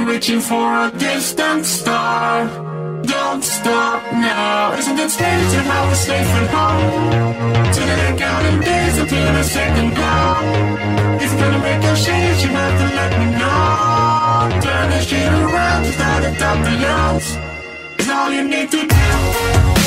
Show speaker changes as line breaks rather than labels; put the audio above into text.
you're reaching for a distant star. Don't stop now. Isn't it strange to have a safe at home? Till they're counting days until the second glow. If you're gonna make a change, you have to let me know. Turn the shit around, start at the lows. It's all you need to do.